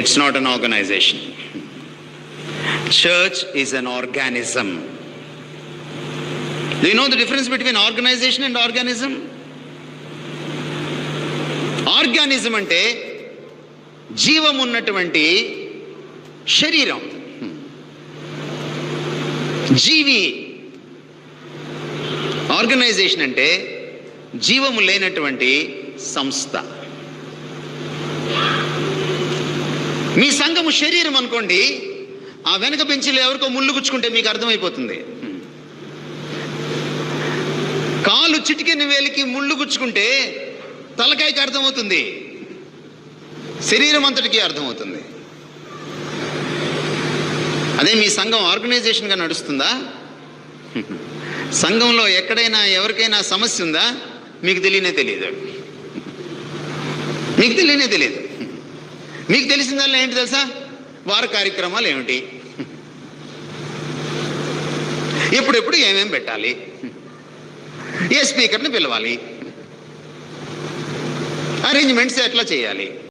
It's not an organization. Church is an organism. Do you know the difference between organization and organism? Organism అంటే జీవం ఉన్నటువంటి శరీరం, జీవి. Organisation అంటే జీవము లేనటువంటి సంస్థ. మీ సంఘము శరీరం అనుకోండి, ఆ వెనక బెంచిలో ఎవరికో ముళ్ళు గుచ్చుకుంటే మీకు అర్థమైపోతుంది. కాలు చిటికెన వేలికి ముళ్ళు గుచ్చుకుంటే తలకాయకి అర్థమవుతుంది, శరీరం అంతటికీ అర్థమవుతుంది. అదే మీ సంఘం ఆర్గనైజేషన్గా నడుస్తుందా? సంఘంలో ఎక్కడైనా ఎవరికైనా సమస్య ఉందా? మీకు తెలియనే తెలియదు. మీకు తెలియనే తెలియదు. మీకు తెలిసిందల్లా ఏంటి తెలుసా? వార కార్యక్రమాలు ఏమిటి, ఎప్పుడెప్పుడు ఏమేమి పెట్టాలి, ఏ స్పీకర్ని పిలవాలి, అరేంజ్మెంట్స్ ఎట్లా చేయాలి.